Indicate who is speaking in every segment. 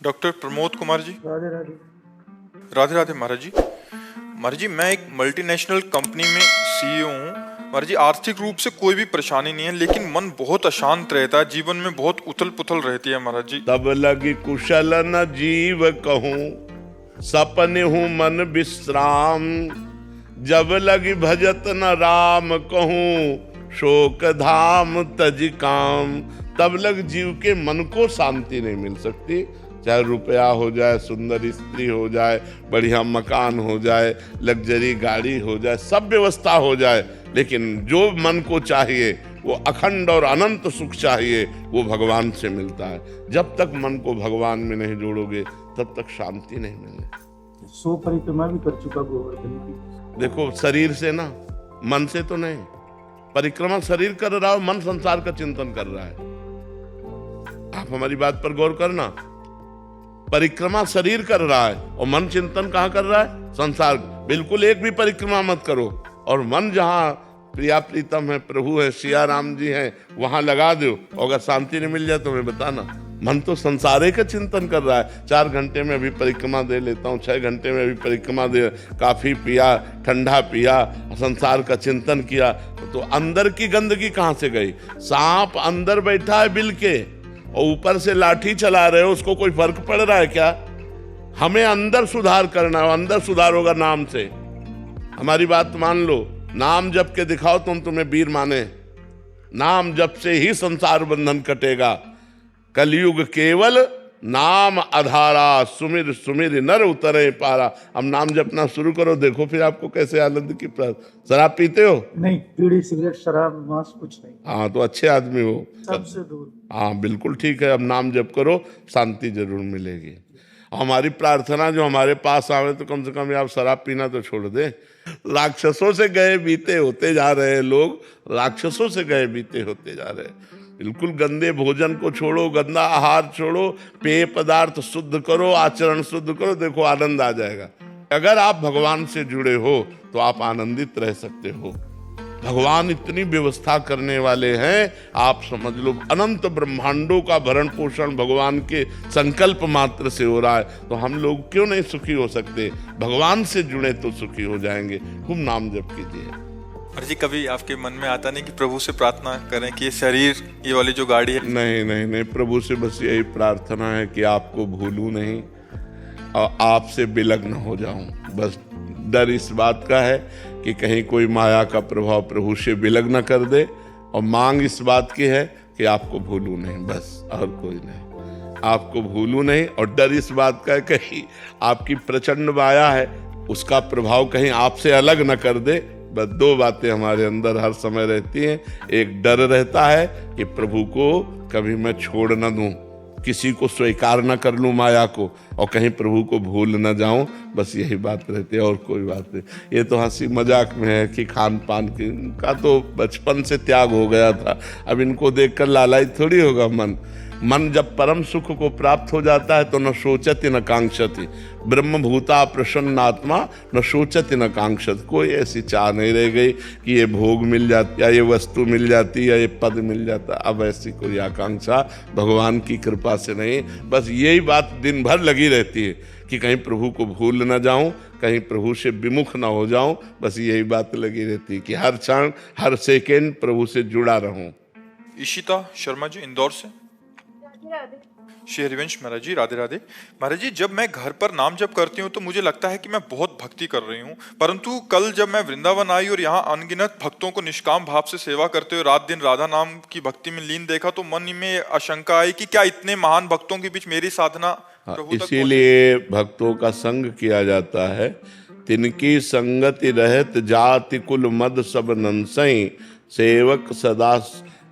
Speaker 1: Doctor Pramod Kumar ji.
Speaker 2: Radhe Radhe.
Speaker 1: Radhe Radhe महाराज जी। महाराज जी, मैं एक multinational company में सीईओ हूँ। महाराज जी, आर्थिक रूप से कोई भी परेशानी नहीं है, लेकिन मन बहुत अशांत रहता है, जीवन में बहुत उथल पुथल रहती है महाराज जी।
Speaker 3: तब लगी कुशल न जीव कहूँ, सपने हूँ मन विश्राम। जब लगी भजत न राम कहूँ, शोक धाम तज काम। तब लग जीव के मन को शांति नहीं मिल सकती। चाहे रुपया हो जाए, सुंदर स्त्री हो जाए, बढ़िया मकान हो जाए, लग्जरी गाड़ी हो जाए, सब व्यवस्था हो जाए, लेकिन जो मन को चाहिए वो अखंड और अनंत सुख चाहिए, वो भगवान से मिलता है। जब तक मन को भगवान में नहीं जोड़ोगे तब तक शांति नहीं मिलेगी।
Speaker 2: 100 परिक्रमा भी कर चुका गोवर्धन की।
Speaker 3: देखो, शरीर से ना, मन से तो नहीं। परिक्रमा शरीर कर रहा हो, मन संसार का चिंतन कर रहा है। आप हमारी बात पर गौर करना। परिक्रमा शरीर कर रहा है और मन चिंतन कहाँ कर रहा है? संसार। बिल्कुल एक भी परिक्रमा मत करो, और मन जहाँ प्रिया प्रीतम है, प्रभु है, सिया राम जी हैं, वहां लगा दो। और अगर शांति नहीं मिल जाए तो मैं बताना। मन तो संसारे का चिंतन कर रहा है। 4 घंटे में अभी परिक्रमा दे लेता हूँ, 6 घंटे में अभी परिक्रमा दे, काफी पिया, ठंडा पिया, संसार का चिंतन किया, तो अंदर की गंदगी कहाँ से गई? सांप अंदर बैठा है बिल के, और ऊपर से लाठी चला रहे हो, उसको कोई फर्क पड़ रहा है क्या? हमें अंदर सुधार करना है, अंदर सुधार होगा नाम से। हमारी बात मान लो, नाम जप के दिखाओ तुम, तुम्हें वीर माने। नाम जप से ही संसार बंधन कटेगा। कलयुग केवल नाम आधारा, सुमिर सुमिर नर उतरे पारा। अब नाम जपना शुरू करो, देखो फिर आपको कैसे आनंद की प्राप्ति। शराब पीते हो?
Speaker 2: नहीं, बीड़ी सिगरेट शराब मांस कुछ नहीं।
Speaker 3: हाँ, तो अच्छे आदमी हो,
Speaker 2: सबसे दूर।
Speaker 3: हाँ बिल्कुल ठीक है। अब नाम जप करो, शांति जरूर मिलेगी। हमारी प्रार्थना जो हमारे पास आवे, तो कम से कम आप शराब पीना तो छोड़ दे। राक्षसों से गए बीते होते जा रहे हैं लोग, राक्षसों से गए बीते होते जा रहे हैं। बिल्कुल गंदे भोजन को छोड़ो, गंदा आहार छोड़ो, पेय पदार्थ शुद्ध करो, आचरण शुद्ध करो, देखो आनंद आ जाएगा। अगर आप भगवान से जुड़े हो तो आप आनंदित रह सकते हो। भगवान इतनी व्यवस्था करने वाले हैं, आप समझ लो अनंत ब्रह्मांडों का भरण पोषण भगवान के संकल्प मात्र से हो रहा है। तो हम लोग क्यों नहीं सुखी हो सकते? भगवान से जुड़े तो सुखी हो जाएंगे। खूब नाम जप कीजिए।
Speaker 1: और जी, कभी आपके मन में आता नहीं कि प्रभु से प्रार्थना करें कि ये शरीर, ये वाली जो गाड़ी है?
Speaker 3: नहीं नहीं नहीं, प्रभु से बस यही प्रार्थना है कि आपको भूलूं नहीं और आपसे विलग न हो जाऊं। बस डर इस बात का है कि कहीं कोई माया का प्रभाव प्रभु से विलग न कर दे, और मांग इस बात की है कि आपको भूलूं नहीं, बस और कोई नहीं। आपको भूलूं नहीं, और डर इस बात का है कहीं आपकी प्रचंड माया है, उसका प्रभाव कहीं आपसे अलग न कर दे। बस 2 बातें हमारे अंदर हर समय रहती हैं। एक डर रहता है कि प्रभु को कभी मैं छोड़ न दूं, किसी को स्वीकार न कर लूं माया को, और कहीं प्रभु को भूल न जाऊं। बस यही बात रहती है, और कोई बात नहीं। ये तो हंसी मजाक में है कि खान पान का तो बचपन से त्याग हो गया था, अब इनको देखकर लालायित थोड़ी होगा मन। मन जब परम सुख को प्राप्त हो जाता है तो न सोचति न कांक्षति। ब्रह्म भूता प्रसन्न आत्मा न सोचति न कांक्षति। कोई ऐसी चाह नहीं रह गई कि ये भोग मिल जाती, या ये वस्तु मिल जाती, या ये पद मिल जाता। अब ऐसी कोई आकांक्षा भगवान की कृपा से नहीं। बस यही बात दिन भर लगी रहती है कि कहीं प्रभु को भूल न जाऊं, कहीं प्रभु से विमुख न हो जाऊं। बस यही बात लगी रहती है कि हर क्षण हर सेकेंड प्रभु से जुड़ा रहूं।
Speaker 1: ईशिता शर्मा जी, इंदौर से। श्री हरिवंश महाराज जी, राधे राधे। महाराज जी, जब मैं घर पर नाम जप करती हूँ तो मुझे लगता है कि मैं बहुत भक्ति कर रही हूँ, परंतु कल जब मैं वृंदावन आई और यहाँ अनगिनत भक्तों को निष्काम भाव से सेवा करते हुए रात दिन राधा नाम की भक्ति में लीन देखा, तो मन में आशंका आई कि क्या इतने महान भक्तों के बीच मेरी साधना प्रभु तक
Speaker 3: इसीलिए भक्तों का संग किया जाता है। तिनकी संगति रहत जाति कुल मद सब नंसई, सेवक सदा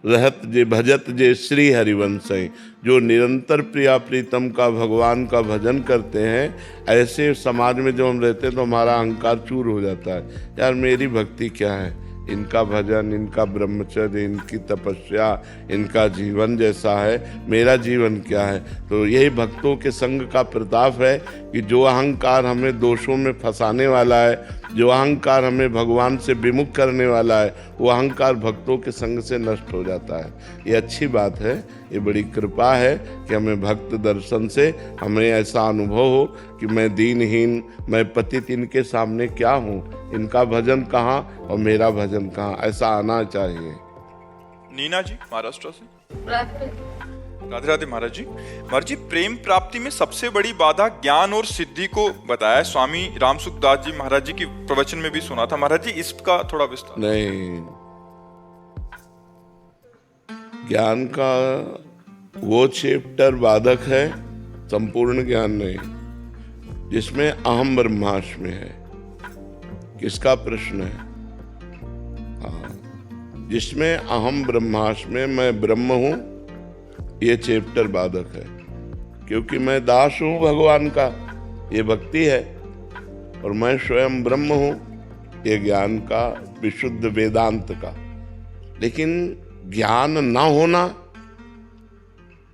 Speaker 3: रहत जे भजत जे श्री हरिवंशई। जो निरंतर प्रिया प्रीतम का भगवान का भजन करते हैं, ऐसे समाज में जो हम रहते हैं तो हमारा अहंकार चूर हो जाता है। यार मेरी भक्ति क्या है, इनका भजन, इनका ब्रह्मचर्य, इनकी तपस्या, इनका जीवन जैसा है, मेरा जीवन क्या है। तो यही भक्तों के संग का प्रताप है कि जो अहंकार हमें दोषों में फंसाने वाला है, जो अहंकार हमें भगवान से विमुख करने वाला है, वो अहंकार भक्तों के संग से नष्ट हो जाता है। ये अच्छी बात है, ये बड़ी कृपा है कि हमें भक्त दर्शन से हमें ऐसा अनुभव हो कि मैं दीनहीन, मैं पतित, इनके सामने क्या हूँ, इनका भजन कहाँ और मेरा भजन कहाँ, ऐसा आना चाहिए।
Speaker 1: नीना जी महाराष्ट्र से। राधे राधे महाराज जी। महाराज जी, प्रेम प्राप्ति में सबसे बड़ी बाधा ज्ञान और सिद्धि को बताया स्वामी रामसुखदास जी महाराज जी की प्रवचन में भी सुना था। महाराज जी, इसका थोड़ा विस्तार।
Speaker 3: नहीं, ज्ञान का वो चैप्टर बाधक है, संपूर्ण ज्ञान नहीं, जिसमें अहम ब्रह्मास्मि है। किसका प्रश्न है? हाँ, जिसमें अहम ब्रह्मास्मि, मैं ब्रह्म हूं, ये चैप्टर बाधक है, क्योंकि मैं दास हूं भगवान का, ये भक्ति है, और मैं स्वयं ब्रह्म हूं, ये ज्ञान का, विशुद्ध वेदांत का। लेकिन ज्ञान ना होना,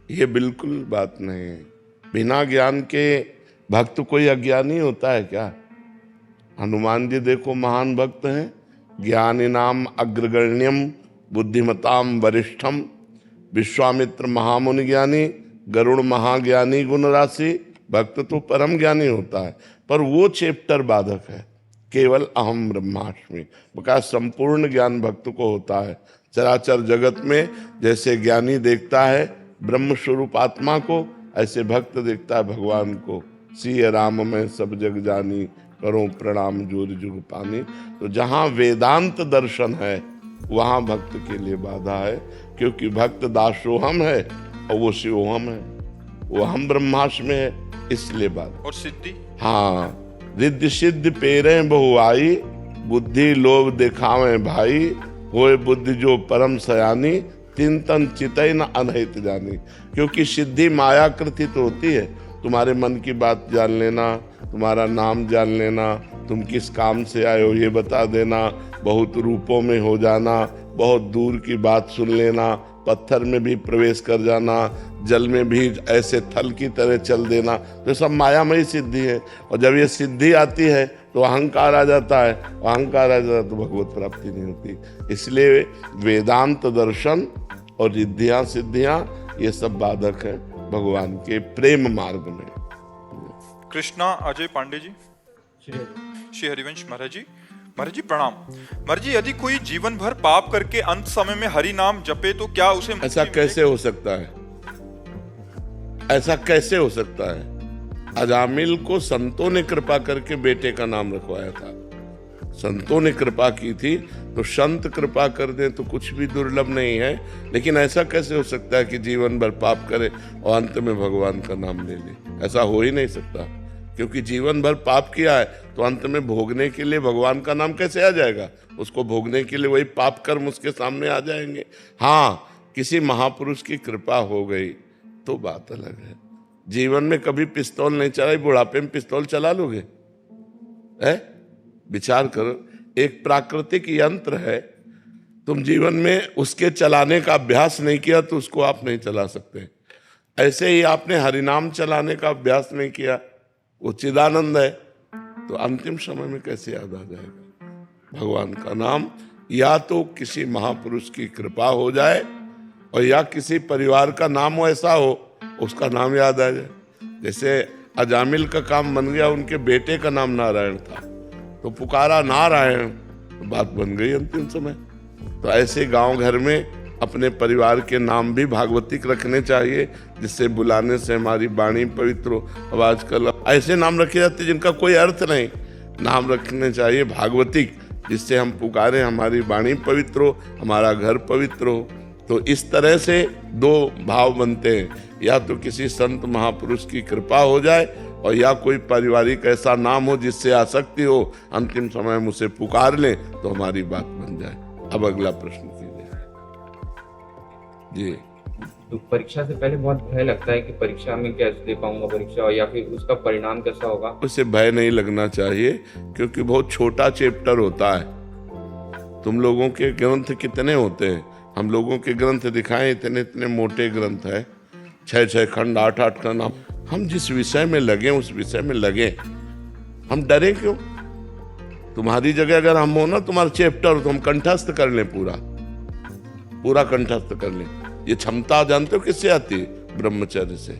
Speaker 3: ये बिल्कुल बात नहीं है। बिना ज्ञान के भक्त कोई अज्ञानी होता है क्या? हनुमान जी देखो महान भक्त हैं, ज्ञानिनाम अग्रगण्यम बुद्धिमताम वरिष्ठम, विश्वामित्र महामुनि ज्ञानी, गरुड़ महाज्ञानी गुण राशि। भक्त तो परम ज्ञानी होता है, पर वो चैप्टर बाधक है, केवल अहम ब्रह्मास्मि। बका संपूर्ण ज्ञान भक्त को होता है। चराचर जगत में जैसे ज्ञानी देखता है ब्रह्म स्वरूप आत्मा को, ऐसे भक्त देखता है भगवान को। सिय राम में सब जग जानी, करो प्रणाम जोर जुग पानी। तो जहाँ वेदांत दर्शन है, वहाँ भक्त के लिए बाधा है, क्योंकि भक्त दासोहम है और वो शिवोहम है, वो हम ब्रह्मास्मि है, इसलिए बात।
Speaker 1: और सिद्धि?
Speaker 3: हाँ, रिद्धि सिद्धि पेरे बहुआई, बुद्धि लोभ दिखावे भाई, होए बुद्धि जो परम सयानी, तीन तन चितई न अनहित जानी। क्योंकि सिद्धि मायाकृति तो होती है, तुम्हारे मन की बात जान लेना, तुम्हारा नाम जान लेना, तुम किस काम से आए हो ये बता देना, बहुत रूपों में हो जाना, बहुत दूर की बात सुन लेना, पत्थर में भी प्रवेश कर जाना, जल में भी ऐसे थल की तरह चल देना, तो सब मायामयी सिद्धि है। और जब ये सिद्धि आती है तो अहंकार आ जाता है, अहंकार आ जाता है तो भगवत प्राप्ति नहीं होती। इसलिए वेदांत दर्शन और रिद्धियां सिद्धियां ये सब बाधक है भगवान के प्रेम मार्ग में।
Speaker 1: कृष्णा अजय पांडे जी। श्री हरिवंश महाराज जी। महाराज जी प्रणाम। महाराज जी, यदि कोई जीवन भर पाप करके अंत समय में हरि नाम जपे तो क्या उसे
Speaker 3: ऐसा कैसे हो सकता है? ऐसा कैसे हो सकता है? अजामिल को संतों ने कृपा करके बेटे का नाम रखवाया था। संतों ने कृपा की थी, तो संत कृपा कर दें तो कुछ भी दुर्लभ नहीं है। लेकिन ऐसा कैसे हो सकता है कि जीवन भर पाप करे और अंत में भगवान का नाम ले ले? ऐसा हो ही नहीं सकता, क्योंकि जीवन भर पाप किया है तो अंत में भोगने के लिए भगवान का नाम कैसे आ जाएगा? उसको भोगने के लिए वही पाप कर्म उसके सामने आ जाएंगे। हाँ, किसी महापुरुष की कृपा हो गई तो बात अलग है। जीवन में कभी पिस्तौल नहीं चलाई, बुढ़ापे में पिस्तौल चला लोगे? विचार करो, एक प्राकृतिक यंत्र है, तुम जीवन में उसके चलाने का अभ्यास नहीं किया तो उसको आप नहीं चला सकते। ऐसे ही आपने हरिनाम चलाने का अभ्यास नहीं किया, वो चिदानंद है, तो अंतिम समय में कैसे याद आ जाएगा भगवान का नाम? या तो किसी महापुरुष की कृपा हो जाए, और या किसी परिवार का नाम ऐसा हो उसका नाम याद आ जाए। जैसे अजामिल का काम बन गया, उनके बेटे का नाम नारायण था, तो पुकारा नारायण, तो बात बन गई अंतिम समय। तो ऐसे गांव घर में अपने परिवार के नाम भी भागवतिक रखने चाहिए, जिससे बुलाने से हमारी वाणी पवित्र हो। अब आजकल ऐसे नाम रखे जाते जिनका कोई अर्थ नहीं, नाम रखने चाहिए भागवतिक, जिससे हम पुकारें हमारी वाणी पवित्र हो, हमारा घर पवित्र हो। तो इस तरह से दो भाव बनते हैं, या तो किसी संत महापुरुष की कृपा हो जाए, और या कोई पारिवारिक ऐसा नाम हो जिससे आसक्ति हो, अंतिम समय में उसे पुकार लें तो हमारी बात बन जाए। अब अगला प्रश्न कीजिए जी।
Speaker 4: तो परीक्षा से पहले बहुत भय लगता है कि परीक्षा में कैसे दे पाऊंगा परीक्षा, या फिर उसका परिणाम कैसा होगा?
Speaker 3: उसे भय नहीं लगना चाहिए, क्योंकि बहुत छोटा चैप्टर होता है। तुम लोगों के ग्रंथ कितने होते हैं? हम लोगों के ग्रंथ दिखाएं, इतने इतने मोटे ग्रंथ है, 6-6 खंड, 8-8 खंड। हम जिस विषय में लगे उस विषय में लगे, हम डरे क्यों? तुम्हारी जगह अगर हम हो ना, तुम्हारा चैप्टर तो हम कंठस्थ कर लें, पूरा कंठस्थ कर लें। ये क्षमता जानते हो किससे आती है? ब्रह्मचर्य से।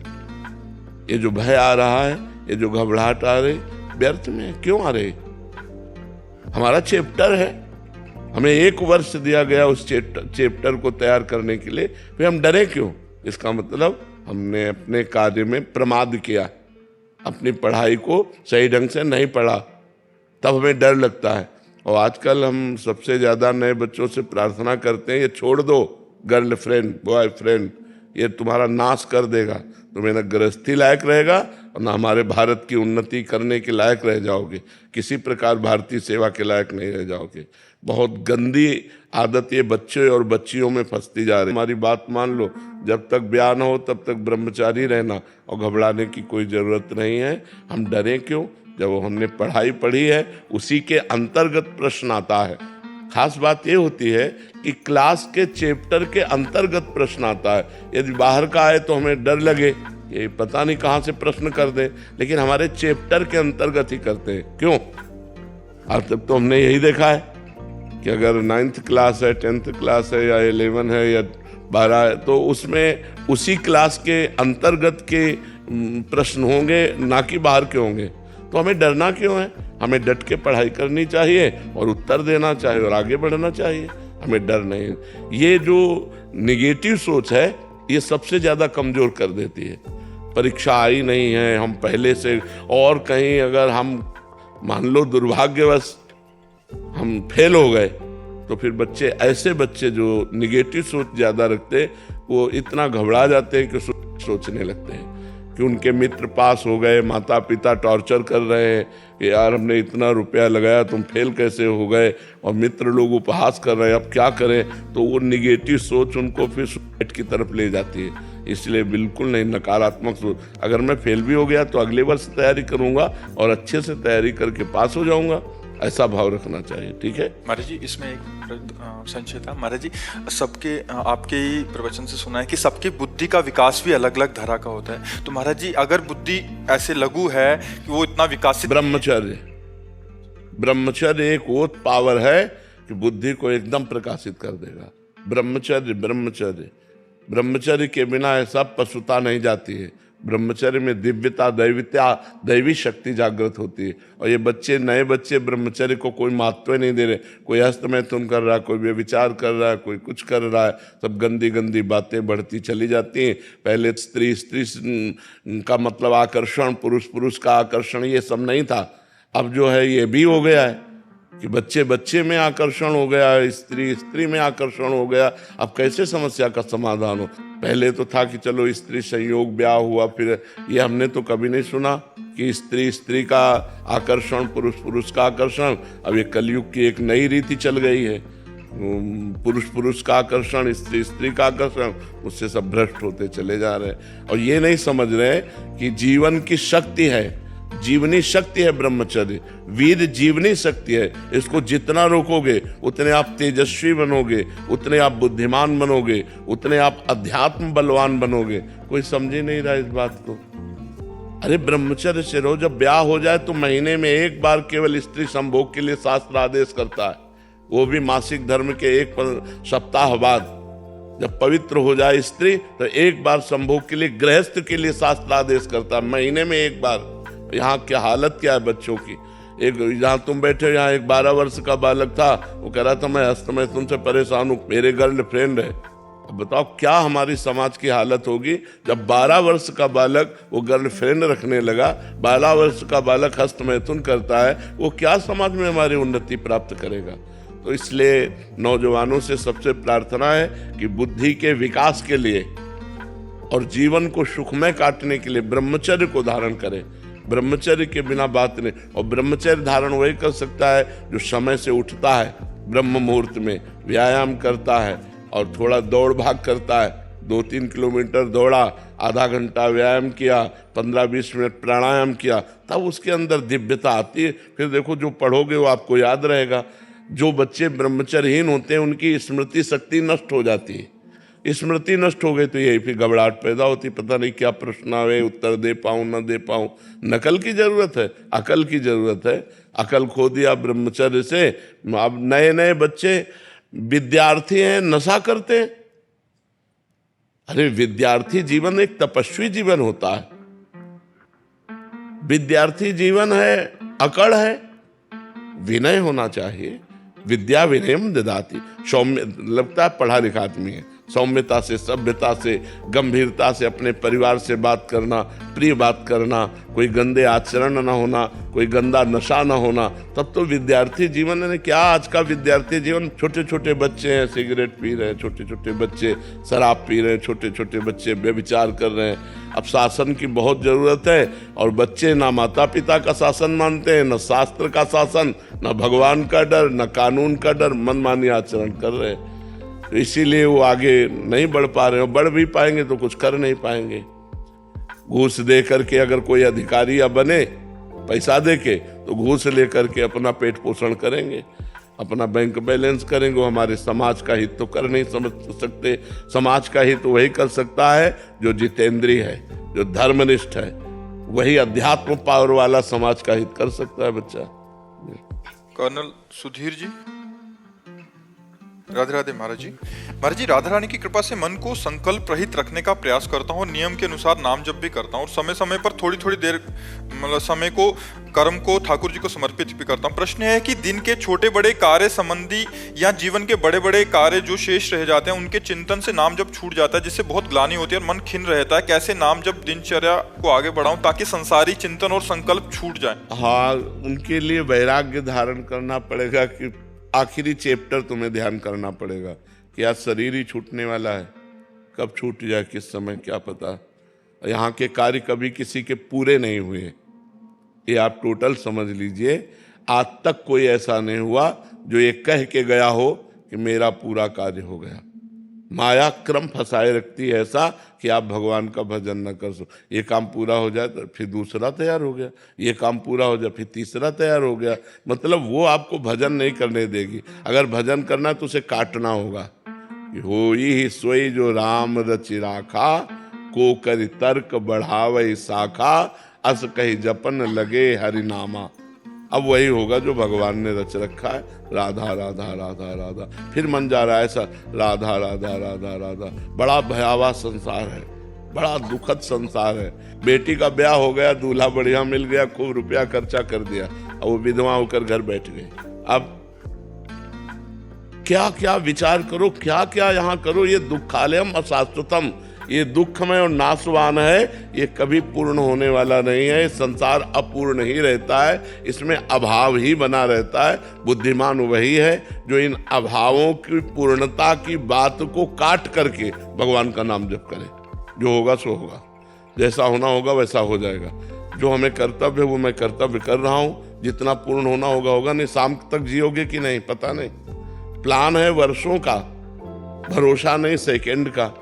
Speaker 3: ये जो भय आ रहा है, ये जो घबराहट आ रही, व्यर्थ में क्यों आ रही? हमारा चैप्टर है, हमें 1 वर्ष दिया गया उस चैप्टर को तैयार करने के लिए, फिर हम डरे क्यों? इसका मतलब हमने अपने कार्य में प्रमाद किया, अपनी पढ़ाई को सही ढंग से नहीं पढ़ा, तब हमें डर लगता है। और आजकल हम सबसे ज़्यादा नए बच्चों से प्रार्थना करते हैं, ये छोड़ दो गर्लफ्रेंड बॉयफ्रेंड, ये तुम्हारा नाश कर देगा, तुम्हें न गृहस्थी लायक रहेगा और न हमारे भारत की उन्नति करने के लायक रह जाओगे, किसी प्रकार भारतीय सेवा के लायक नहीं रह जाओगे। बहुत गंदी आदत ये बच्चे और बच्चियों में फंसती जा रही है। हमारी बात मान लो, जब तक ब्याह न हो तब तक ब्रह्मचारी रहना, और घबराने की कोई ज़रूरत नहीं है। हम डरें क्यों? जब हमने पढ़ाई पढ़ी है, उसी के अंतर्गत प्रश्न आता है। खास बात ये होती है कि क्लास के चैप्टर के अंतर्गत प्रश्न आता है। यदि बाहर का आए तो हमें डर लगे, ये पता नहीं कहाँ से प्रश्न कर दें, लेकिन हमारे चैप्टर के अंतर्गत ही करते हैं। क्यों? आज तक तो हमने यही देखा है कि अगर 9th क्लास है, 10th क्लास है, या 11 है, या 12 है, तो उसमें उसी क्लास के अंतर्गत के प्रश्न होंगे, ना कि बाहर के होंगे। तो हमें डरना क्यों है? हमें डट के पढ़ाई करनी चाहिए और उत्तर देना चाहिए और आगे बढ़ना चाहिए। हमें डर नहीं। ये जो निगेटिव सोच है, ये सबसे ज़्यादा कमज़ोर कर देती है। परीक्षा आई नहीं है, हम पहले से, और कहीं अगर हम मान लो दुर्भाग्यवश हम फेल हो गए, तो फिर बच्चे, ऐसे बच्चे जो निगेटिव सोच ज़्यादा रखते, वो इतना घबरा जाते हैं कि सोचने लगते हैं कि उनके मित्र पास हो गए, माता पिता टॉर्चर कर रहे हैं कि यार हमने इतना रुपया लगाया, तुम फेल कैसे हो गए, और मित्र लोग उपहास कर रहे हैं, अब क्या करें। तो वो निगेटिव सोच उनको फिर सुसाइड की तरफ ले जाती है। इसलिए बिल्कुल नहीं, नकारात्मक सोच। अगर मैं फेल भी हो गया तो अगले वर्ष तैयारी करूंगा और अच्छे से तैयारी करके पास हो जाऊंगा, ऐसा भाव रखना चाहिए। ठीक है
Speaker 1: महाराज जी, इसमें एक संशय था महाराज जी। सबके आपके ही प्रवचन से सुना है कि सबकी बुद्धि का विकास भी अलग अलग धारा का होता है। तो महाराज जी, अगर बुद्धि ऐसे लघु है कि वो इतना विकासित,
Speaker 3: ब्रह्मचर्य एक वो पावर है कि बुद्धि को एकदम प्रकाशित कर देगा। ब्रह्मचर्य के बिना ऐसा पशुता नहीं जाती है। ब्रह्मचर्य में दिव्यता, दैवी शक्ति जागृत होती है। और ये बच्चे, नए बच्चे ब्रह्मचर्य को कोई महत्व नहीं दे रहे। कोई हस्तमैथुन कर रहा है, कोई व्यभिचार कर रहा है, कोई कुछ कर रहा है, सब गंदी गंदी बातें बढ़ती चली जाती हैं। पहले स्त्री का मतलब आकर्षण, पुरुष का आकर्षण, ये सब नहीं था। अब जो है ये भी हो गया है कि बच्चे में आकर्षण हो गया, स्त्री में आकर्षण हो गया। अब कैसे समस्या का समाधान हो? पहले तो था कि चलो स्त्री संयोग, ब्याह हुआ, फिर ये हमने तो कभी नहीं सुना कि स्त्री का आकर्षण, पुरुष का आकर्षण। अब ये कलयुग की एक नई रीति चल गई है, पुरुष का आकर्षण, स्त्री का आकर्षण। उससे सब भ्रष्ट होते चले जा रहे हैं और ये नहीं समझ रहे कि जीवन की शक्ति है, जीवनी शक्ति है ब्रह्मचर्य, वीर जीवनी शक्ति है। इसको जितना रोकोगे उतने आप तेजस्वी बनोगे, उतने आप बुद्धिमान बनोगे, उतने आप अध्यात्म बलवान बनोगे। कोई समझ ही नहीं रहा इस बात को। अरे ब्रह्मचर्य से रहो। जब ब्याह हो जाए तो महीने में एक बार केवल स्त्री संभोग के लिए शास्त्र आदेश करता है, वो भी मासिक धर्म के 1 सप्ताह बाद। जब पवित्र हो जाए स्त्री तो एक बार संभोग के लिए, गृहस्थ के लिए शास्त्र आदेश करता है, महीने में एक बार। यहाँ क्या हालत क्या है बच्चों की। एक जहाँ तुम बैठे हो, यहाँ एक 12 वर्ष का बालक था, वो कह रहा था मैं हस्तमैथुन से परेशान हूँ, मेरे गर्लफ्रेंड है। अब बताओ क्या हमारी समाज की हालत होगी जब 12 वर्ष का बालक वो गर्लफ्रेंड रखने लगा, 12 वर्ष का बालक हस्तमैथुन करता है, वो क्या समाज में हमारी उन्नति प्राप्त करेगा। तो इसलिए नौजवानों से सबसे प्रार्थना है कि बुद्धि के विकास के लिए और जीवन को सुखमय काटने के लिए ब्रह्मचर्य को धारण करें। ब्रह्मचर्य के बिना बात नहीं। और ब्रह्मचर्य धारण वही कर सकता है जो समय से उठता है, ब्रह्म मुहूर्त में व्यायाम करता है और थोड़ा दौड़ भाग करता है। 2-3 किलोमीटर दौड़ा, आधा घंटा व्यायाम किया, 15-20 मिनट प्राणायाम किया, तब उसके अंदर दिव्यता आती है। फिर देखो जो पढ़ोगे वो आपको याद रहेगा। जो बच्चे ब्रह्मचर्यहीन होते हैं उनकी स्मृति शक्ति नष्ट हो जाती है। स्मृति नष्ट हो गई तो यही फिर घबराहट पैदा होती, पता नहीं क्या प्रश्न आवे, उत्तर दे पाऊं ना दे पाऊं। नकल की जरूरत है, अकल की जरूरत है। अकल खो दिया ब्रह्मचर्य से। अब नए नए बच्चे विद्यार्थी हैं, नशा करते हैं। अरे विद्यार्थी जीवन एक तपस्वी जीवन होता है। विद्यार्थी जीवन है, अकड़ है, विनय होना चाहिए। विद्या विनयम ददाति। सौम्य लगता है पढ़ा लिखा आदमी है, सौम्यता से, सभ्यता से, गंभीरता से अपने परिवार से बात करना, प्रिय बात करना, कोई गंदे आचरण ना होना, कोई गंदा नशा ना होना, तब तो विद्यार्थी जीवन है। क्या आज का विद्यार्थी जीवन, छोटे छोटे बच्चे हैं सिगरेट पी रहे हैं, छोटे छोटे बच्चे शराब पी रहे हैं, छोटे छोटे बच्चे व्यभिचार कर रहे हैं। अब शासन की बहुत जरूरत है और बच्चे ना माता पिता का शासन मानते हैं, न शास्त्र का शासन, न भगवान का डर, न कानून का डर, मनमानी आचरण कर रहे हैं। तो इसीलिए वो आगे नहीं बढ़ पा रहे हैं। बढ़ भी पाएंगे तो कुछ कर नहीं पाएंगे। घूस दे करके अगर कोई अधिकारी या बने, पैसा दे के, तो घूस ले करके अपना पेट पोषण करेंगे, अपना बैंक बैलेंस करेंगे। वो हमारे समाज का हित तो कर नहीं समझ सकते। समाज का हित वही कर सकता है जो जितेंद्रिय है, जो धर्मनिष्ठ है। वही अध्यात्म पावर वाला समाज का हित कर सकता है बच्चा।
Speaker 1: कर्नल सुधीर जी। राधे राधे महाराज जी। महाराज जी, राधा रानी की कृपा से मन को संकल्प रहित रखने का प्रयास करता हूँ और नियम के अनुसार नाम जप भी करता हूँ और समय समय पर थोड़ी थोड़ी देर मतलब समय को, कर्म को ठाकुर जी को समर्पित भी करता हूँ। प्रश्न है कि दिन के छोटे बड़े कार्य संबंधी या जीवन के बड़े बड़े कार्य जो शेष रह जाते हैं, उनके चिंतन से नाम जप छूट जाता है, जिससे बहुत ग्लानि होती है और मन खिन्न रहता है। कैसे नाम जप दिनचर्या को आगे बढ़ाऊं ताकि संसारी चिंतन और संकल्प छूट जाए?
Speaker 3: हाँ, उनके लिए वैराग्य धारण करना पड़ेगा कि आखिरी चैप्टर तुम्हें ध्यान करना पड़ेगा कि आज शरीर ही छूटने वाला है, कब छूट जाए, किस समय, क्या पता। यहाँ के कार्य कभी किसी के पूरे नहीं हुए, ये आप टोटल समझ लीजिए। आज तक कोई ऐसा नहीं हुआ जो ये कह के गया हो कि मेरा पूरा कार्य हो गया। माया क्रम फंसाए रखती है ऐसा कि आप भगवान का भजन न कर सको। ये काम पूरा हो जाए तो फिर दूसरा तैयार हो गया, ये काम पूरा हो जाए फिर तीसरा तैयार हो गया। मतलब वो आपको भजन नहीं करने देगी। अगर भजन करना तो उसे काटना होगा कि होई ही सोई जो राम रचि राखा, को करि तर्क बढ़ावे शाखा, अस कही जपन लगे हरिनामा। अब वही होगा जो भगवान ने रच रखा है, राधा राधा राधा राधा। फिर मन जा रहा है ऐसा, राधा राधा राधा राधा। बड़ा भयावह संसार है, बड़ा दुखद संसार है। बेटी का ब्याह हो गया, दूल्हा बढ़िया मिल गया, खूब रुपया खर्चा कर दिया, अब वो विधवा होकर घर बैठ गई। अब क्या क्या विचार करो, क्या क्या यहाँ करो। ये दुखालयम अशाश्वतम, ये दुखमय और नाशवान है, ये कभी पूर्ण होने वाला नहीं है। संसार अपूर्ण ही रहता है, इसमें अभाव ही बना रहता है। बुद्धिमान वही है जो इन अभावों की पूर्णता की बात को काट करके भगवान का नाम जप करे। जो होगा सो होगा, जैसा होना होगा वैसा हो जाएगा। जो हमें कर्तव्य है वो मैं कर्तव्य कर रहा हूँ, जितना पूर्ण होना होगा होगा। नहीं शाम तक जियोगे कि नहीं पता नहीं, प्लान है वर्षों का, भरोसा नहीं सेकंड का।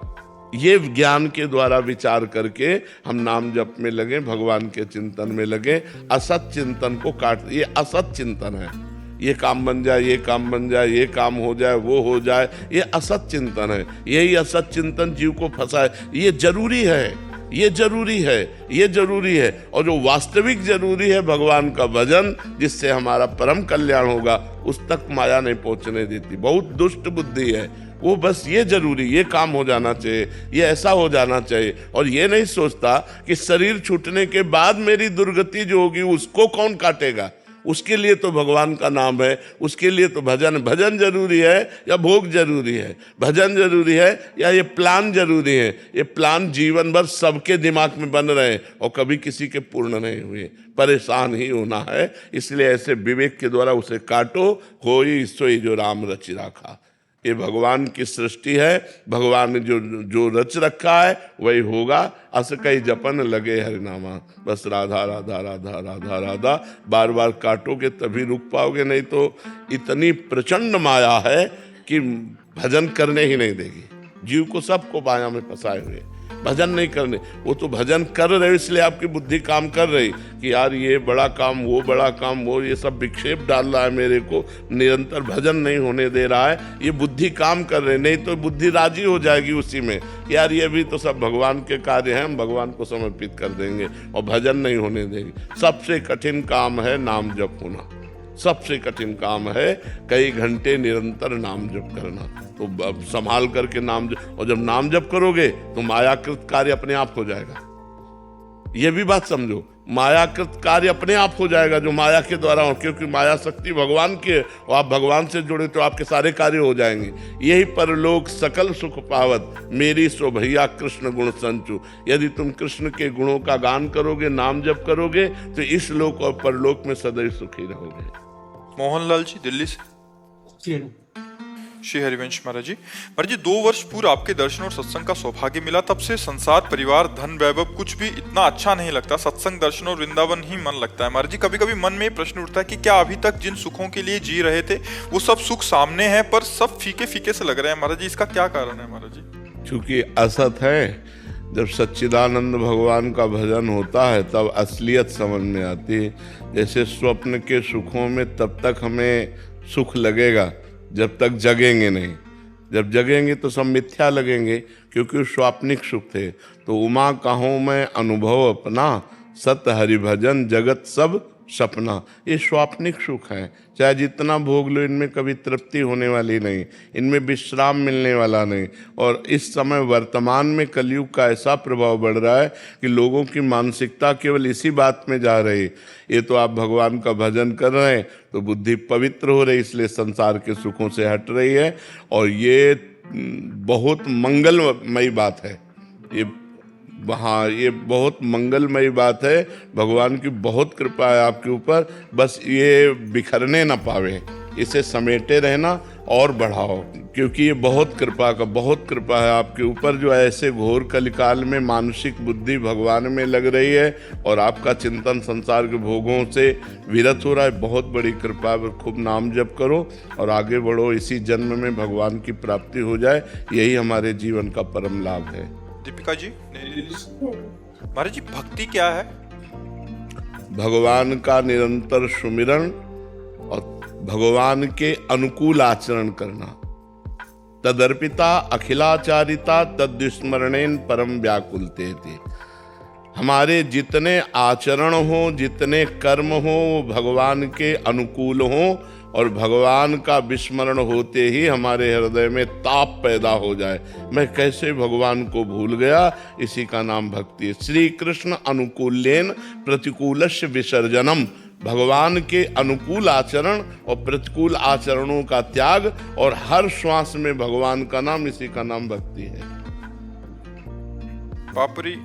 Speaker 3: ये ज्ञान के द्वारा विचार करके हम नाम जप में लगे, भगवान के चिंतन में लगे। असत चिंतन को काट, ये असत चिंतन है। ये काम बन जाए, ये काम बन जाए, ये काम हो जाए, वो हो जाए, ये असत चिंतन है। यही असत चिंतन जीव को फंसाए। ये जरूरी है, ये जरूरी है, ये जरूरी है। और जो वास्तविक जरूरी है भगवान का भजन, जिससे हमारा परम कल्याण होगा, उस तक माया नहीं पहुंचने देती। बहुत दुष्ट बुद्धि है वो। बस ये जरूरी, ये काम हो जाना चाहिए, ये ऐसा हो जाना चाहिए। और ये नहीं सोचता कि शरीर छूटने के बाद मेरी दुर्गति जो होगी उसको कौन काटेगा। उसके लिए तो भगवान का नाम है, उसके लिए तो भजन। भजन जरूरी है या भोग जरूरी है? भजन जरूरी है या ये प्लान जरूरी है? ये प्लान जीवन भर सबके दिमाग में बन रहे हैं और कभी किसी के पूर्ण नहीं हुए। परेशान ही होना है। इसलिए ऐसे विवेक के द्वारा उसे काटो। होई सोई जो राम रचि राखा। ये भगवान की सृष्टि है, भगवान ने जो रच रखा है वही होगा। अस कई जपन लगे हरिनामा। बस राधा राधा राधा राधा राधा बार बार काटोगे तभी रुक पाओगे, नहीं तो इतनी प्रचंड माया है कि भजन करने ही नहीं देगी। जीव को सबको माया में फंसाए हुए। भजन नहीं करने, वो तो भजन कर रहे हो इसलिए आपकी बुद्धि काम कर रही कि यार ये बड़ा काम, वो बड़ा काम, वो ये सब विक्षेप डाल रहा है मेरे को, निरंतर भजन नहीं होने दे रहा है, ये बुद्धि काम कर रहे, नहीं तो बुद्धि राजी हो जाएगी उसी में, यार ये भी तो सब भगवान के कार्य हैं, हम भगवान को समर्पित कर देंगे और भजन नहीं होने देंगे। सबसे कठिन काम है नाम जप होना, सबसे कठिन काम है कई घंटे निरंतर नाम जप करना। तो संभाल करके नाम जप, और जब नाम जप करोगे तो मायाकृत कार्य अपने आप हो जाएगा। ये भी बात समझो, मायाकृत कार्य अपने आप हो जाएगा जो माया के द्वारा हो, क्योंकि माया शक्ति भगवान की है और आप भगवान से जुड़े तो आपके सारे कार्य हो जाएंगे। यही परलोक सकल सुख पावत, मेरी सो भैया कृष्ण गुण संचु। यदि तुम कृष्ण के गुणों का गान करोगे, नाम जप करोगे, तो इस लोक और परलोक में सदैव सुखी रहोगे।
Speaker 1: मोहनलाल जी दिल्ली से।
Speaker 2: जी
Speaker 1: श्री हरिवंश महाराज जी, 2 वर्ष पूर्व आपके दर्शन और सत्संग का सौभाग्य मिला, तब से संसार, परिवार, धन, वैभव कुछ भी इतना अच्छा नहीं लगता, सत्संग, दर्शन और वृंदावन ही मन लगता है। महाराज जी, कभी कभी मन में प्रश्न उठता है कि क्या अभी तक जिन सुखों के लिए जी रहे थे वो सब सुख सामने है पर सब फीके फीके से लग रहे हैं। महाराज जी, इसका क्या कारण है? महाराज जी,
Speaker 3: क्योंकि असत है, जब सच्चिदानंद भगवान का भजन होता है तब असलियत समझ में आती है। जैसे स्वप्न के सुखों में तब तक हमें सुख लगेगा जब तक जगेंगे नहीं, जब जगेंगे तो सब मिथ्या लगेंगे, क्योंकि स्वाप्निक सुख थे। तो उमा कहूँ मैं अनुभव अपना, सत हरि भजन जगत सब सपना। ये स्वाप्निक सुख है, चाहे जितना भोग लो इनमें कभी तृप्ति होने वाली नहीं, इनमें विश्राम मिलने वाला नहीं। और इस समय वर्तमान में कलयुग का ऐसा प्रभाव बढ़ रहा है कि लोगों की मानसिकता केवल इसी बात में जा रही। ये तो आप भगवान का भजन कर रहे हैं तो बुद्धि पवित्र हो रही, इसलिए संसार के सुखों से हट रही है। और ये बहुत मंगलमयी बात है, ये बहुत मंगलमयी बात है। भगवान की बहुत कृपा है आपके ऊपर, बस ये बिखरने ना पावे, इसे समेटे रहना और बढ़ाओ, क्योंकि ये बहुत कृपा है आपके ऊपर, जो ऐसे घोर कलिकाल में मानसिक बुद्धि भगवान में लग रही है और आपका चिंतन संसार के भोगों से विरत हो रहा है। बहुत बड़ी कृपा है। खूब नाम जप करो और आगे बढ़ो, इसी जन्म में भगवान की प्राप्ति हो जाए, यही हमारे जीवन का परम लाभ है।
Speaker 1: दीपिका जी, महाराज जी, भक्ति क्या है?
Speaker 3: भगवान का निरंतर सुमिरन और भगवान के अनुकूल आचरण करना। तदर्पिता अखिलाचारिता तद्विस्मरणेन परम व्याकुलते थे। हमारे जितने आचरण हो, जितने कर्म हो, वो भगवान के अनुकूल हो और भगवान का विस्मरण होते ही हमारे हृदय में ताप पैदा हो जाए, मैं कैसे भगवान को भूल गया, इसी का नाम भक्ति है। श्री कृष्ण अनुकूल्येन प्रतिकूलस्य विसर्जनम। भगवान के अनुकूल आचरण और प्रतिकूल आचरणों का त्याग, और हर श्वास में भगवान का नाम, इसी का नाम भक्ति है।
Speaker 1: पापरी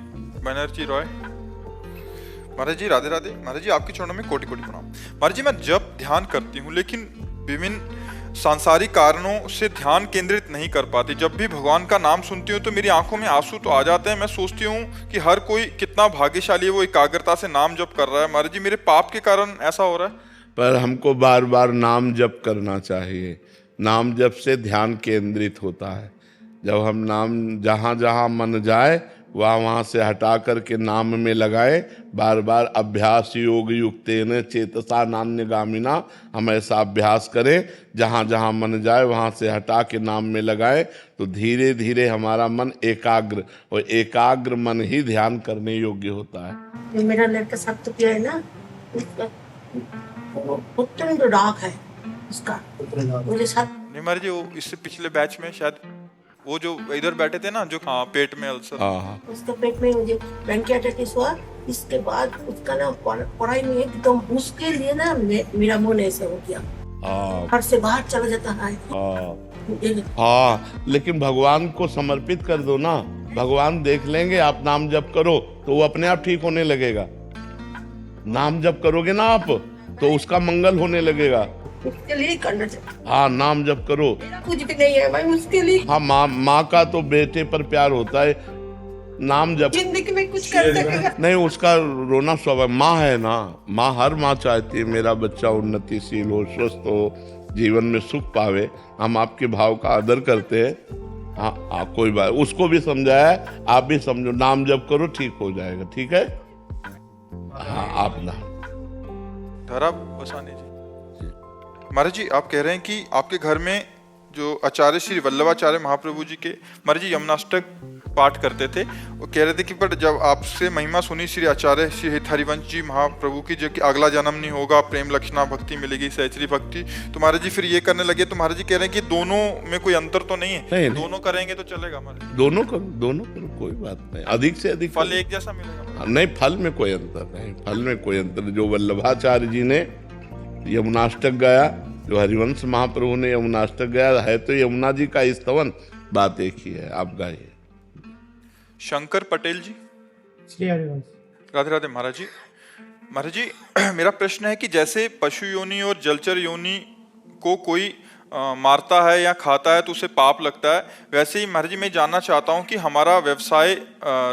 Speaker 1: बनर्जी रॉय। महाराज जी, राधे राधे। महाराज जी, आपके चरणों में कोटि कोटि प्रणाम। महाराज जी, मैं जब ध्यान करती हूँ लेकिन विभिन्न सांसारिक कारणों से ध्यान केंद्रित नहीं कर पाती। जब भी भगवान का नाम सुनती हूँ तो मेरी आंखों में आंसू तो आ जाते हैं। मैं सोचती हूँ कि हर कोई कितना भाग्यशाली है, वो एकाग्रता से नाम जप कर रहा है। महाराज जी, मेरे पाप के कारण ऐसा हो रहा है।
Speaker 3: पर हमको बार बार नाम जप करना चाहिए। नाम जप से ध्यान केंद्रित होता है। जब हम नाम जहाँ जहाँ मन जाए वहाँ से हटा करके नाम में लगाए, बार बार अभ्यास योग युक्तेन चेतसा नान्यगामिना, हम ऐसा अभ्यास करें, जहाँ जहाँ मन जाए वहाँ से हटा के नाम में लगाए, तो धीरे धीरे हमारा मन एकाग्र, और एकाग्र मन ही ध्यान करने योग्य होता है।
Speaker 5: जो मेरा लड़का सप्तप्रिय है ना, उसका उत्तम राग है उसका, मुझे साथ
Speaker 1: नहीं महाराज जी, वो इससे पिछले बैच में शायद वो जो इधर बैठे थे ना, जो पेट में अल्सर,
Speaker 5: उसके पेट में मुझे ब्रोंकियाटाइटिस हुआ। इसके बाद उसका ना पढ़ाई में एकदम उसके लिए ना मेरा मन ऐसा हो गया, घर से बाहर चला जाता है।
Speaker 3: लेकिन भगवान को समर्पित कर दो ना, भगवान देख लेंगे। आप नाम जप करो तो वो अपने आप ठीक होने लगेगा। नाम जप करोगे ना आप तो उसका मंगल होने लगेगा।
Speaker 5: उसके लिए करना चाहिए।
Speaker 3: हाँ, नाम जप करो।
Speaker 5: कुछ भी नहीं है भाई उसके लिए।
Speaker 3: हाँ, माँ का तो बेटे पर प्यार होता है। नाम जप
Speaker 5: जिंदगी में कुछ कर सकेगा
Speaker 3: नहीं, उसका रोना स्वाभाविक। माँ है ना, माँ, हर माँ चाहती है मेरा बच्चा उन्नतिशील हो, स्वस्थ हो, जीवन में सुख पावे। हम आपके भाव का आदर करते हैं। हाँ कोई बात, उसको भी समझाया, आप भी समझो, नाम जप करो ठीक हो जाएगा, ठीक है। हाँ आप ना
Speaker 1: धरा बसानी जी। महाराज जी आप कह रहे हैं कि आपके घर में जो आचार्य श्री वल्लभाचार्य महाप्रभु जी के महाराज जी यमुनाष्टक पाठ करते थे, वो कह रहे थे कि पर जब आपसे महिमा सुनी श्री आचार्य श्री हरिवंश जी महाप्रभु की, जो कि अगला जन्म नहीं होगा, प्रेम लक्षणा भक्ति मिलेगी, सहचरी भक्ति, तो महाराज जी फिर ये करने लगे। तो महाराज जी कह रहे हैं कि दोनों में कोई अंतर तो नहीं है?
Speaker 3: नहीं,
Speaker 1: दोनों करेंगे तो चलेगा महाराज?
Speaker 3: दोनों करो कोई बात नहीं, अधिक से अधिक
Speaker 1: फल एक जैसा मिलेगा?
Speaker 3: नहीं, फल में कोई अंतर नहीं, फल में कोई अंतर। जो वल्लभाचार्य जी ने यमुनाष्टक गाया, जो हरिवंश महाप्रभु ने यमुनाष्टक गाया है, तो यमुना जी का स्तवन, बात एक ही है, आप गाइए।
Speaker 1: शंकर पटेल जी।
Speaker 2: श्री हरिवंश।
Speaker 1: राधे राधे महाराज जी। महाराज जी मेरा प्रश्न है कि जैसे पशु योनि और जलचर योनि को कोई मारता है या खाता है तो उसे पाप लगता है, वैसे ही महाराज जी मैं जानना चाहता हूँ कि हमारा व्यवसाय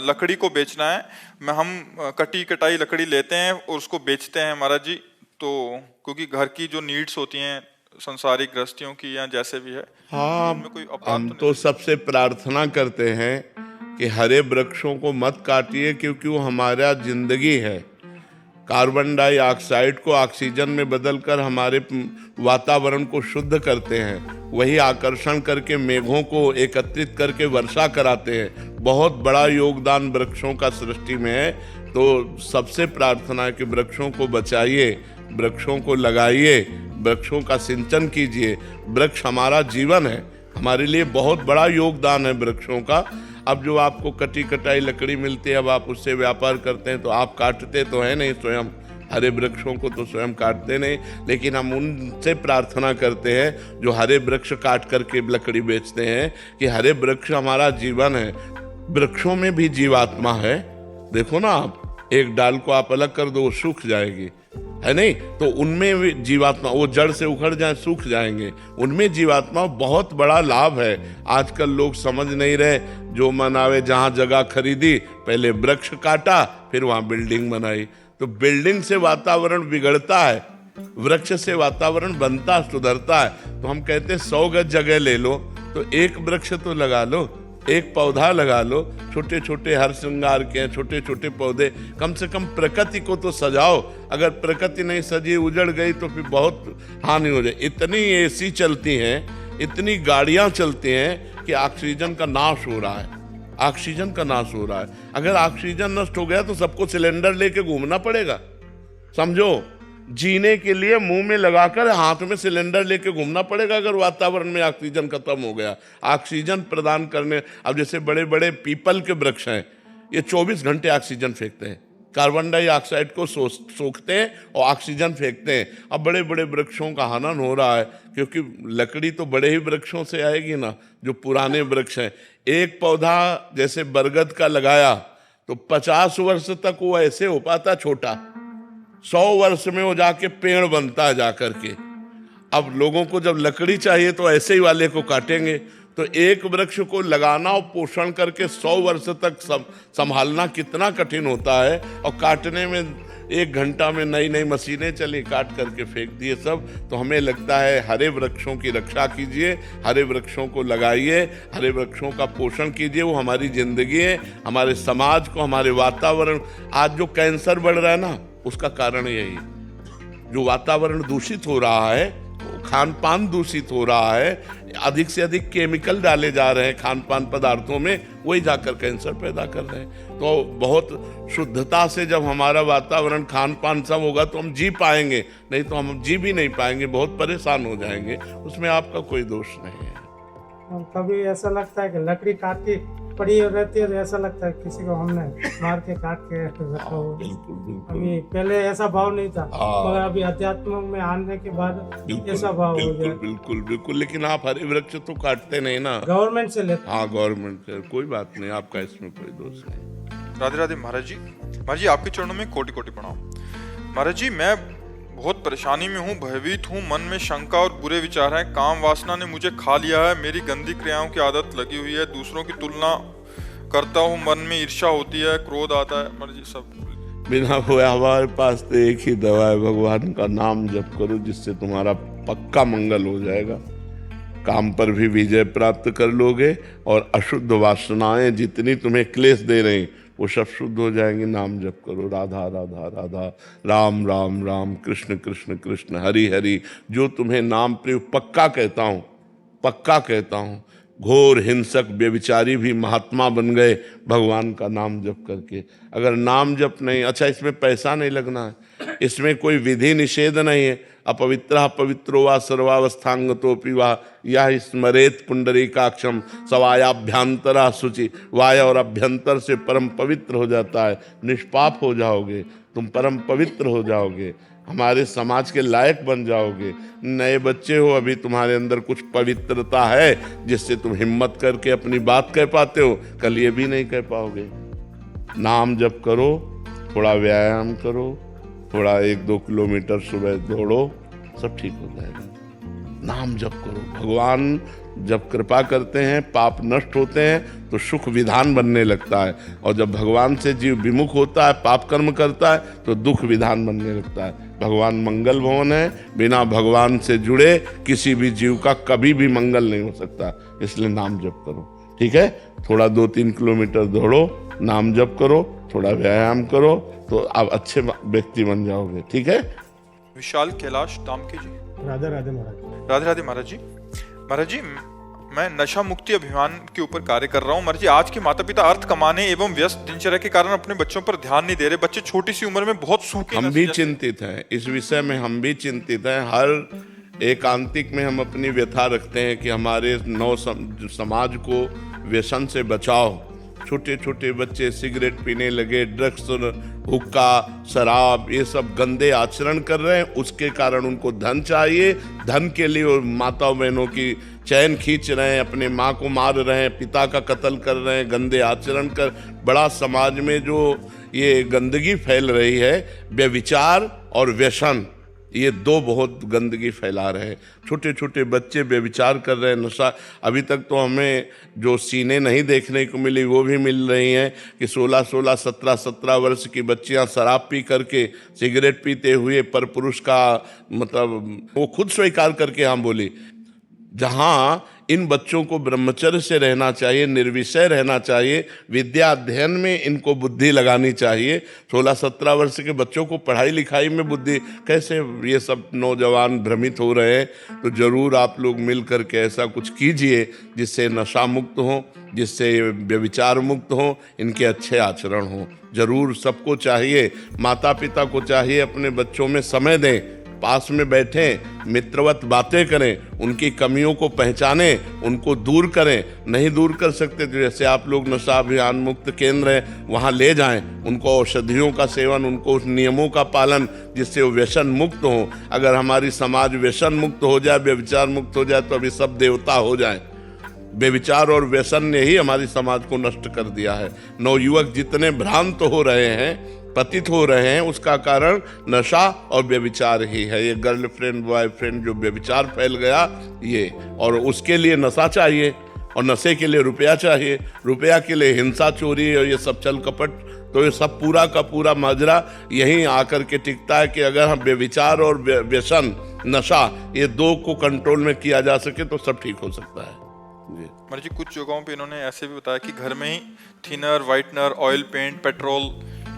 Speaker 1: लकड़ी को बेचना है, हम कटी कटाई लकड़ी लेते हैं और उसको बेचते हैं महाराज जी, तो क्योंकि घर की जो नीड्स होती हैं संसारिक गृहस्थियों की या जैसे भी है,
Speaker 3: हाँ
Speaker 1: कोई
Speaker 3: हम तो सबसे प्रार्थना करते हैं कि हरे वृक्षों को मत काटिए, क्योंकि वो हमारा जिंदगी है। कार्बन डाइऑक्साइड को ऑक्सीजन में बदलकर हमारे वातावरण को शुद्ध करते हैं, वही आकर्षण करके मेघों को एकत्रित करके वर्षा कराते हैं। बहुत बड़ा योगदान वृक्षों का सृष्टि में है। तो सबसे प्रार्थना है कि वृक्षों को बचाइए, वृक्षों को लगाइए, वृक्षों का सिंचन कीजिए। वृक्ष हमारा जीवन है, हमारे लिए बहुत बड़ा योगदान है वृक्षों का। अब जो आपको कटी कटाई लकड़ी मिलती है, अब आप उससे व्यापार करते हैं, तो आप काटते तो है नहीं स्वयं, हरे वृक्षों को तो स्वयं काटते नहीं, लेकिन हम उनसे प्रार्थना करते हैं जो हरे वृक्ष काट करके लकड़ी बेचते हैं, कि हरे वृक्ष हमारा जीवन है। वृक्षों में भी जीवात्मा है। देखो ना, आप एक डाल को आप अलग कर दो, वो सूख जाएगी, है नहीं? तो उनमें भी जीवात्मा, वो जड़ से उखड़ जाए, सूख जाएंगे, उनमें जीवात्मा बहुत बड़ा लाभ है। आजकल लोग समझ नहीं रहे, जो मनावे जहां जगह खरीदी, पहले वृक्ष काटा, फिर वहां बिल्डिंग बनाई। तो बिल्डिंग से वातावरण बिगड़ता है, वृक्ष से वातावरण बनता सुधरता है। तो हम कहते हैं 100 गज जगह ले लो तो एक वृक्ष तो लगा लो, एक पौधा लगा लो। छोटे छोटे हर श्रृंगार के छोटे छोटे पौधे, कम से कम प्रकृति को तो सजाओ। अगर प्रकृति नहीं सजी, उजड़ गई, तो फिर बहुत हानि हो जाए। इतनी एसी चलती हैं, इतनी गाड़ियां चलती हैं कि ऑक्सीजन का नाश हो रहा है, ऑक्सीजन का नाश हो रहा है। अगर ऑक्सीजन नष्ट हो गया तो सबको सिलेंडर लेके घूमना पड़ेगा, समझो। जीने के लिए मुंह में लगाकर हाथ में सिलेंडर लेके घूमना पड़ेगा अगर वातावरण में ऑक्सीजन खत्म हो गया। ऑक्सीजन प्रदान करने, अब जैसे बड़े बड़े पीपल के वृक्ष हैं, ये 24 घंटे ऑक्सीजन फेंकते हैं, कार्बन डाइऑक्साइड को सोखते हैं और ऑक्सीजन फेंकते हैं। अब बड़े बड़े वृक्षों का हनन हो रहा है, क्योंकि लकड़ी तो बड़े ही वृक्षों से आएगी ना, जो पुराने वृक्ष हैं। एक पौधा जैसे बरगद का लगाया तो 50 वर्ष तक वो ऐसे हो पाता छोटा, 100 वर्ष में वो जाके पेड़ बनता है जाकर के। अब लोगों को जब लकड़ी चाहिए तो ऐसे ही वाले को काटेंगे। तो एक वृक्ष को लगाना और पोषण करके 100 वर्ष तक संभालना कितना कठिन होता है, और काटने में 1 घंटा में नई नई मशीनें चली, काट करके फेंक दिए सब। तो हमें लगता है हरे वृक्षों की रक्षा कीजिए, हरे वृक्षों को लगाइए, हरे वृक्षों का पोषण कीजिए। वो हमारी जिंदगी है, हमारे समाज को, हमारे वातावरण। आज जो कैंसर बढ़ रहा है ना, उसका कारण यही है। जो वातावरण दूषित हो रहा है, खान पान दूषित हो रहा है, अधिक से अधिक केमिकल डाले जा रहे हैं खान पान पदार्थों में, वही जाकर कैंसर पैदा कर रहे हैं। तो बहुत शुद्धता से जब हमारा वातावरण खान पान सब होगा तो हम जी पाएंगे, नहीं तो हम जी भी नहीं पाएंगे, बहुत परेशान हो जाएंगे। उसमें आपका कोई दोष नहीं है।
Speaker 2: कभी ऐसा लगता है कि लकड़ी काटती पड़ी रहती है तो ऐसा लगता है किसी को हमने मार के काट के रखा हो। अभी पहले ऐसा भाव नहीं था, मगर अभी अध्यात्म में आने के बाद ऐसा भाव हो गया।
Speaker 3: बिल्कुल बिल्कुल। लेकिन आप हरे वृक्ष तो काटते नहीं ना,
Speaker 2: गवर्नमेंट से लेते।
Speaker 3: हाँ, गवर्नमेंट से, कोई बात नहीं, आपका इसमें कोई दोष नहीं।
Speaker 1: राधे राधे महाराज जी। महाराज जी आपके चरणों में कोटि कोटि प्रणाम। महाराज जी मैं बहुत परेशानी में हूँ, भयभीत हूँ, मन में शंका और बुरे विचार हैं, काम वासना ने मुझे खा लिया है, मेरी गंदी क्रियाओं की आदत लगी हुई है, दूसरों की तुलना करता हूँ, मन में ईर्ष्या होती है, क्रोध आता है। महाराज जी सब
Speaker 3: बिना हुए हमारे पास तो एक ही दवा है, भगवान का नाम जप करो, जिससे तुम्हारा पक्का मंगल हो जाएगा। काम पर भी विजय प्राप्त कर लोगे और अशुद्ध वासनाएं जितनी तुम्हें क्लेश दे रही वो सब शुद्ध हो जाएंगी। नाम जप करो, राधा राधा राधा, राम राम राम, कृष्ण कृष्ण कृष्ण, हरि हरि। जो तुम्हें नाम प्रयोग पक्का कहता हूँ, पक्का कहता हूँ, घोर हिंसक व्यभिचारी भी महात्मा बन गए भगवान का नाम जप करके। अगर नाम जप नहीं, अच्छा इसमें पैसा नहीं लगना है, इसमें कोई विधि निषेध नहीं है। अपवित्र पवित्रो वा सर्वावस्थांगतोपि वा यह स्मरेत पुंडरीकाक्षम सवायाभ्यंतरा शुचि। वाय और अभ्यंतर से परम पवित्र हो जाता है, निष्पाप हो जाओगे, तुम परम पवित्र हो जाओगे, हमारे समाज के लायक बन जाओगे। नए बच्चे हो, अभी तुम्हारे अंदर कुछ पवित्रता है जिससे तुम हिम्मत करके अपनी बात कह पाते हो, कल ये भी नहीं कह पाओगे। नाम जप करो, थोड़ा व्यायाम करो, थोड़ा 1-2 किलोमीटर सुबह दौड़ो, सब ठीक हो जाएगा। नाम जप करो। भगवान जब कृपा करते हैं, पाप नष्ट होते हैं तो सुख विधान बनने लगता है, और जब भगवान से जीव विमुख होता है, पाप कर्म करता है, तो दुख विधान बनने लगता है। भगवान मंगल भवन है, बिना भगवान से जुड़े किसी भी जीव का कभी भी मंगल नहीं हो सकता। इसलिए नाम जप करो, ठीक है। थोड़ा 2-3 किलोमीटर दौड़ो, नाम जप करो, थोड़ा व्यायाम करो, तो आप अच्छे व्यक्ति बन जाओगे, ठीक है।
Speaker 1: विशाल कैलाश दामके जी।
Speaker 2: राधे राधे महाराज।
Speaker 1: राधे राधे महाराज जी। महाराज जी, मैं नशा मुक्ति अभियान के ऊपर कार्य कर रहा हूँ। महाराज जी, आज के माता पिता अर्थ कमाने एवं व्यस्त दिनचर्या के कारण अपने बच्चों पर ध्यान नहीं दे रहे। बच्चे छोटी सी उम्र में बहुत सूखे।
Speaker 3: हम भी चिंतित हैं इस विषय में, हम भी चिंतित हैं। हर एकांतिक में हम अपनी व्यथा रखते हैं कि हमारे समाज को व्यसन से बचाओ। छोटे छोटे बच्चे सिगरेट पीने लगे, ड्रग्स, हुक्का, शराब, ये सब गंदे आचरण कर रहे हैं। उसके कारण उनको धन चाहिए, धन के लिए वो माताओं बहनों की चैन खींच रहे हैं, अपने माँ को मार रहे हैं, पिता का कत्ल कर रहे हैं, गंदे आचरण कर। बड़ा समाज में जो ये गंदगी फैल रही है, व्यभिचार और व्यसन, ये 2 बहुत गंदगी फैला रहे हैं। छोटे छोटे बच्चे व्यभिचार कर रहे हैं, नशा। अभी तक तो हमें जो सीने नहीं देखने को मिली वो भी मिल रही हैं कि 16-16, 17-17 वर्ष की बच्चियां शराब पी करके, सिगरेट पीते हुए पर पुरुष का मतलब वो खुद स्वीकार करके हम बोली। जहाँ इन बच्चों को ब्रह्मचर्य से रहना चाहिए, निर्विषय रहना चाहिए, विद्या अध्ययन में इनको बुद्धि लगानी चाहिए। 16-17 वर्ष के बच्चों को पढ़ाई लिखाई में बुद्धि, कैसे ये सब नौजवान भ्रमित हो रहे हैं। तो जरूर आप लोग मिल करके ऐसा कुछ कीजिए जिससे नशा मुक्त हो, जिससे व्यभिचार मुक्त हो, इनके अच्छे आचरण हो। जरूर सबको चाहिए, माता पिता को चाहिए अपने बच्चों में समय दें, पास में बैठें, मित्रवत बातें करें, उनकी कमियों को पहचानें, उनको दूर करें। नहीं दूर कर सकते तो जैसे आप लोग नशा अभियान मुक्त केंद्र है वहाँ ले जाएं, उनको औषधियों का सेवन, उनको उस नियमों का पालन, जिससे वो व्यसन मुक्त हो। अगर हमारी समाज व्यसन मुक्त हो जाए, व्यभिचार मुक्त हो जाए, तो अभी सब देवता हो जाएं। व्यभिचार और व्यसन ने ही हमारी समाज को नष्ट कर दिया है। नवयुवक जितने भ्रांत हो रहे हैं, पतित हो रहे हैं, उसका कारण नशा और व्यभिचार ही है। ये गर्लफ्रेंड बॉयफ्रेंड जो व्यभिचार फैल गया ये, और उसके लिए नशा चाहिए, और नशे के लिए रुपया चाहिए, रुपया के लिए हिंसा, चोरी और ये सब छल कपट। तो ये सब पूरा का पूरा माजरा यहीं आकर के टिकता है कि अगर हम व्यभिचार और व्यसन, नशा, ये 2 को कंट्रोल में किया जा सके तो सब ठीक हो सकता है।
Speaker 1: महाराज जी, कुछ जगहों पे इन्होंने ऐसे भी बताया कि घर में ही thinner, whitener, oil paint, petrol,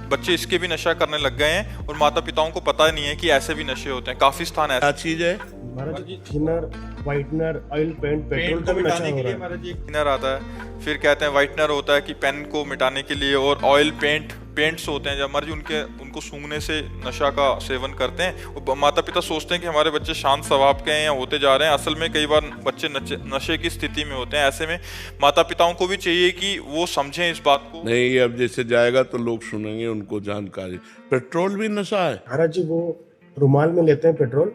Speaker 1: बच्चे इसके भी नशा करने लग गए हैं और माता पिताओं को पता नहीं है कि ऐसे भी नशे होते हैं। काफी स्थान ऐसा
Speaker 3: चीज है
Speaker 2: Maharaj ji, thinner, whitener, oil paint, petrol का भी नशा हो रहा है।
Speaker 1: महाराज जी, थिनर आता है, फिर कहते हैं व्हाइटनर होता है कि पेन को मिटाने के लिए, और ऑयल पेंट्स होते हैं जब महाराज जी उनको सूंघने से नशा का सेवन करते हैं। माता पिता सोचते हैं कि हमारे बच्चे शांत स्वभाव के हैं या होते जा रहे हैं, असल में कई बार बच्चे नशे की स्थिति में होते हैं। ऐसे में माता पिताओं को भी चाहिए कि वो समझें इस बात को।
Speaker 3: नहीं, अब जैसे जाएगा तो लोग सुनेंगे, उनको जानकारी। पेट्रोल भी नशा है
Speaker 2: महाराज जी, वो रुमाल में लेते हैं पेट्रोल,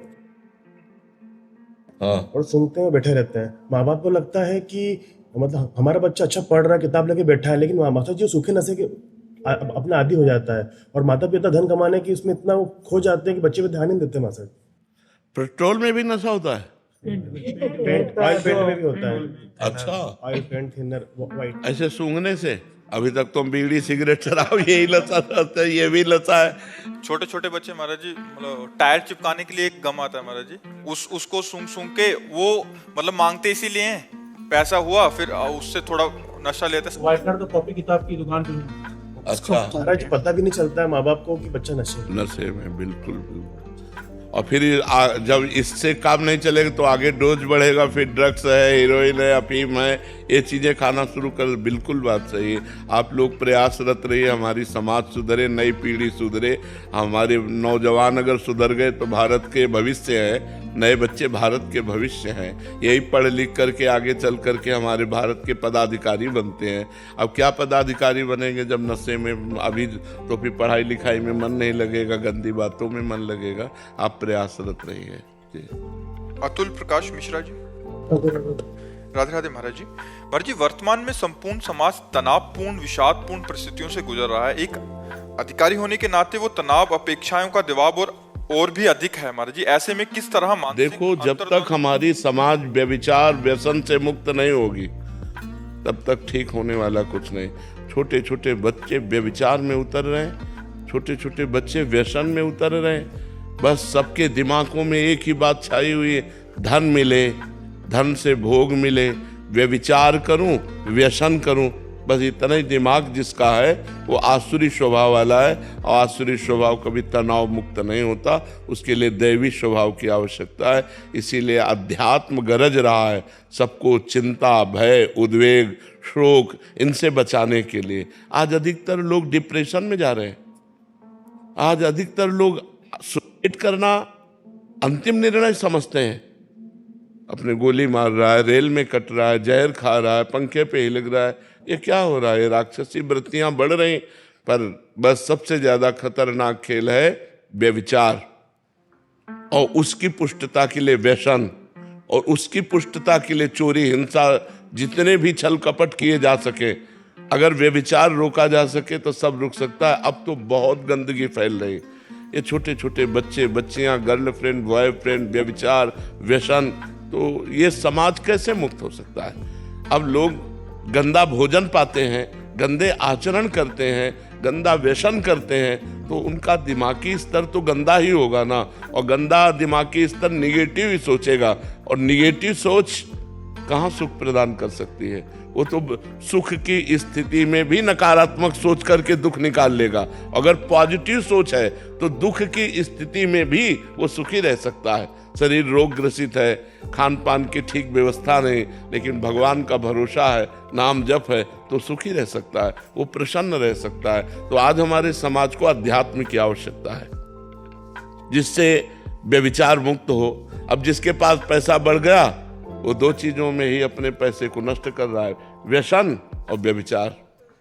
Speaker 3: हाँ,
Speaker 2: और सुनते हैं, बैठे रहते हैं। माँ बाप को लगता है कि मतलब हमारा बच्चा अच्छा पढ़ रहा है, किताब लेके बैठा है, लेकिन माता जी सूखे नशे के अपना आदी हो जाता है, और माता पिता धन कमाने की उसमें इतना वो खो जाते हैं कि बच्चे पे ध्यान नहीं देते। माता
Speaker 3: पेट्रोल में भी नशा होता है,
Speaker 2: पेंट, ऑयल पेंट में भी होता है।
Speaker 3: अच्छा,
Speaker 2: ऑयल पेंट, थिनर, व्हाइट,
Speaker 3: ऐसे सूंघने से अभी तक तो बीड़ी सिगरेट शराब यही नशा रहता है, ये भी नशा है।
Speaker 1: छोटे छोटे बच्चे महाराज जी, मतलब टायर चिपकाने के लिए एक गम आता है महाराज जी, उसको सूंघ सूंघ के वो मतलब मांगते इसीलिए हैं, पैसा हुआ फिर उससे थोड़ा नशा लेते हैं।
Speaker 6: वाइट कार्ड तो कॉपी किताब की दुकान पे।
Speaker 3: अच्छा,
Speaker 6: महाराज पता भी नहीं चलता है माँ बाप को कि बच्चा
Speaker 3: नशे में, बिल्कुल बिल्कुल। और फिर जब इससे काम नहीं चलेगा तो आगे डोज बढ़ेगा, फिर ड्रग्स है, हीरोइन है, अफीम है, ये चीज़ें खाना शुरू कर। बिल्कुल बात सही है। आप लोग प्रयासरत रहिए, हमारी समाज सुधरे, नई पीढ़ी सुधरे, हमारे नौजवान अगर सुधर गए तो भारत के भविष्य है, नए बच्चे भारत के भविष्य हैं। यही पढ़ लिख करके आगे चल करके हमारे भारत के पदाधिकारी बनते हैं। अब क्या पदाधिकारी बनेंगे जब नशे में, अभी तो फिर पढ़ाई लिखाई में मन नहीं लगेगा, गंदी बातों में मन लगेगा। आप प्रयासरत रहिए जी।
Speaker 1: अतुल प्रकाश मिश्रा जी, राधे राधे महाराज जी। महाराज जी, वर्तमान में संपूर्ण समाज तनावपूर्ण, विषादपूर्ण परिस्थितियों से गुजर रहा है। एक अधिकारी होने के नाते वो तनाव, अपेक्षाओं का दबाव और भी अधिक है महाराज जी। ऐसे में किस तरह मानसिक
Speaker 3: देखो, जब तक हमारी समाज व्यभिचार व्यसन से मुक्त नहीं होगी तब तक ठीक होने वाला कुछ नहीं। छोटे छोटे बच्चे व्यभिचार में उतर रहे हैं, छोटे छोटे बच्चे व्यसन में उतर रहे हैं। बस सबके दिमागों में एक ही बात छाई हुई है, धन मिले, धन से भोग मिले, व्यभिचार करूं, व्यसन करूं। बस इतना ही दिमाग जिसका है वो आसुरी स्वभाव वाला है, और आसुरी स्वभाव कभी तनाव मुक्त नहीं होता। उसके लिए दैवी स्वभाव की आवश्यकता है। इसीलिए अध्यात्म गरज रहा है सबको चिंता, भय, उद्वेग, शोक इनसे बचाने के लिए। आज अधिकतर लोग डिप्रेशन में जा रहे हैं। आज अधिकतर लोग सुसाइड करना अंतिम निर्णय समझते हैं। अपने गोली मार रहा है, रेल में कट रहा है, जहर खा रहा है, पंखे पे ही लग रहा है। ये क्या हो रहा है? राक्षसी वृत्तियां बढ़ रही। पर बस सबसे ज्यादा खतरनाक खेल है व्यभिचार, और उसकी पुष्टता के लिए व्यसन, और उसकी पुष्टता के लिए चोरी, हिंसा, जितने भी छल कपट किए जा सके। अगर व्यभिचार रोका जा सके तो सब रुक सकता है। अब तो बहुत गंदगी फैल रही। ये छोटे छोटे बच्चे, बच्चियां, गर्लफ्रेंड, बॉयफ्रेंड, व्यभिचार, व्यसन, तो ये समाज कैसे मुक्त हो सकता है? अब लोग गंदा भोजन पाते हैं, गंदे आचरण करते हैं, गंदा व्यसन करते हैं, तो उनका दिमागी स्तर तो गंदा ही होगा ना। और गंदा दिमागी स्तर निगेटिव ही सोचेगा, और निगेटिव सोच कहाँ सुख प्रदान कर सकती है? वो तो सुख की स्थिति में भी नकारात्मक सोच करके दुख निकाल लेगा। अगर पॉजिटिव सोच है तो दुख की स्थिति में भी वो सुखी रह सकता है। शरीर रोग ग्रसित है, खान पान की ठीक व्यवस्था नहीं, लेकिन भगवान का भरोसा है, नाम जप है, तो सुखी रह सकता है, वो प्रसन्न रह सकता है। तो आज हमारे समाज को अध्यात्म की आवश्यकता है, जिससे व्यभिचार मुक्त हो। अब जिसके पास पैसा बढ़ गया वो दो चीजों में ही अपने पैसे को नष्ट कर रहा है, व्यसन और व्यभिचार।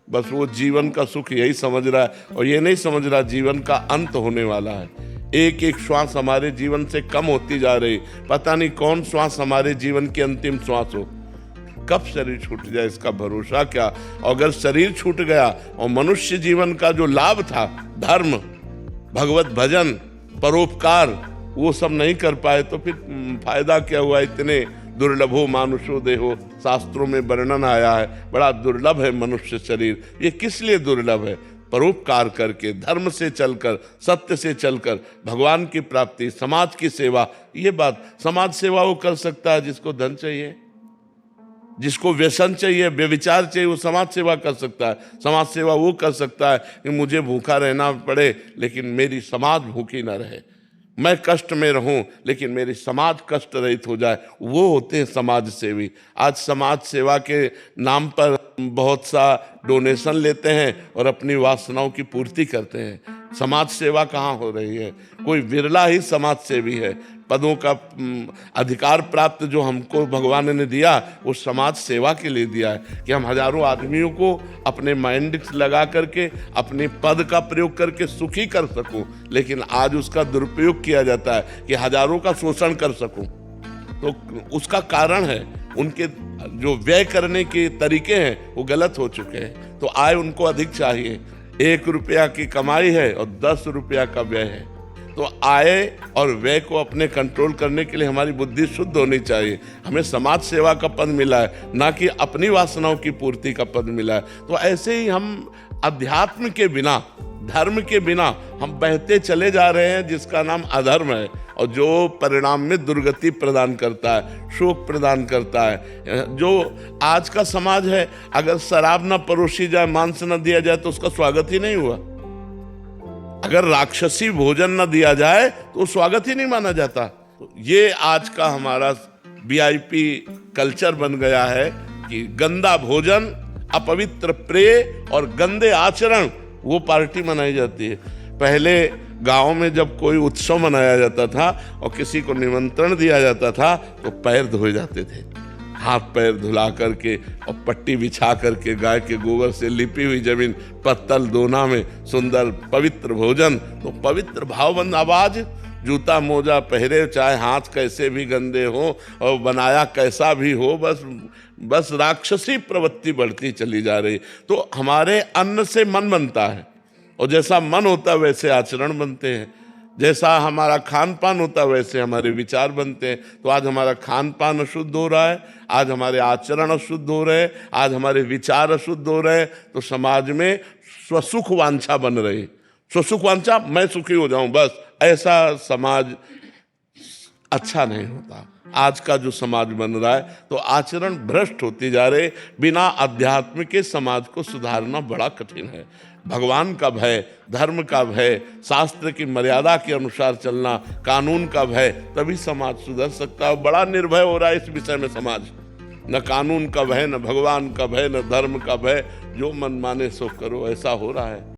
Speaker 3: बस वो जीवन का सुख यही समझ रहा है, और ये नहीं समझ रहा जीवन का अंत होने वाला है। एक एक श्वास हमारे जीवन से कम होती जा रही। पता नहीं कौन श्वास हमारे जीवन की अंतिम श्वास हो, कब शरीर छूट जाए इसका भरोसा क्या। अगर शरीर छूट गया और मनुष्य जीवन का जो लाभ था, धर्म, भगवत भजन, परोपकार, वो सब नहीं कर पाए तो फिर फायदा क्या हुआ? इतने दुर्लभो मानुषो देहो, शास्त्रों में वर्णन आया है, बड़ा दुर्लभ है मनुष्य शरीर। ये किस लिए दुर्लभ है? परोपकार करके, धर्म से चलकर, सत्य से चलकर भगवान की प्राप्ति, समाज की सेवा। ये बात, समाज सेवा वो कर सकता है जिसको धन चाहिए, जिसको व्यसन चाहिए, व्यभिचार चाहिए, वो समाज सेवा कर सकता है। समाज सेवा वो कर सकता है कि मुझे भूखा रहना पड़े लेकिन मेरी समाज भूखी ना रहे, मैं कष्ट में रहूं लेकिन मेरी समाज कष्ट रहित हो जाए। वो होते हैं समाज सेवी। आज समाज सेवा के नाम पर बहुत सा डोनेशन लेते हैं और अपनी वासनाओं की पूर्ति करते हैं। समाज सेवा कहाँ हो रही है? कोई विरला ही समाज सेवी है। पदों का अधिकार प्राप्त जो हमको भगवान ने दिया वो समाज सेवा के लिए दिया है, कि हम हजारों आदमियों को अपने माइंड लगा करके, अपने पद का प्रयोग करके सुखी कर सकूं। लेकिन आज उसका दुरुपयोग किया जाता है कि हजारों का शोषण कर सकूं। तो उसका कारण है उनके जो व्यय करने के तरीके हैं वो गलत हो चुके हैं। तो आय उनको अधिक चाहिए। 1 रुपया की कमाई है और 10 रुपया का व्यय है। तो आय और व्यय को अपने कंट्रोल करने के लिए हमारी बुद्धि शुद्ध होनी चाहिए। हमें समाज सेवा का पद मिला है, ना कि अपनी वासनाओं की पूर्ति का पद मिला है। तो ऐसे ही हम अध्यात्म के बिना, धर्म के बिना हम बहते चले जा रहे हैं, जिसका नाम अधर्म है, और जो परिणाम में दुर्गति प्रदान करता है, शोक प्रदान करता है। जो आज का समाज है, अगर शराब न परोसी जाए, मांस न दिया जाए तो उसका स्वागत ही नहीं हुआ। अगर राक्षसी भोजन न दिया जाए तो स्वागत ही नहीं माना जाता। तो ये आज का हमारा VIP कल्चर बन गया है कि गंदा भोजन, अपवित्र प्रेय और गंदे आचरण, वो पार्टी मनाई जाती है। पहले गांव में जब कोई उत्सव मनाया जाता था और किसी को निमंत्रण दिया जाता था तो पैर धोए जाते थे, हाथ पैर धुला करके और पट्टी बिछा करके, गाय के गोबर से लिपी हुई जमीन, पत्तल दोना में सुंदर पवित्र भोजन। तो पवित्र भावबंद आवाज, जूता मोजा पहरे, चाहे हाथ कैसे भी गंदे हो और बनाया कैसा भी हो, बस राक्षसी प्रवृत्ति बढ़ती चली जा रही। तो हमारे अन्न से मन बनता है, और जैसा मन होता है वैसे आचरण बनते हैं, जैसा हमारा खान पान होता है वैसे हमारे विचार बनते हैं। तो आज हमारा खान पान अशुद्ध हो रहा है, आज हमारे आचरण अशुद्ध हो रहे हैं, आज हमारे विचार अशुद्ध हो रहे हैं। तो समाज में स्वसुख वांछा बन रही, स्वसुख वांछा, मैं सुखी हो जाऊं बस, ऐसा समाज अच्छा नहीं होता। आज का जो समाज बन रहा है तो आचरण भ्रष्ट होती जा रहे। बिना अध्यात्म के समाज को सुधारना बड़ा कठिन है। भगवान का भय, धर्म का भय, शास्त्र की मर्यादा के अनुसार चलना, कानून का भय, तभी समाज सुधर सकता है। बड़ा निर्भय हो रहा है इस विषय में समाज, न कानून का भय, न भगवान का भय, न धर्म का भय, जो मन माने सो करो, ऐसा हो रहा है।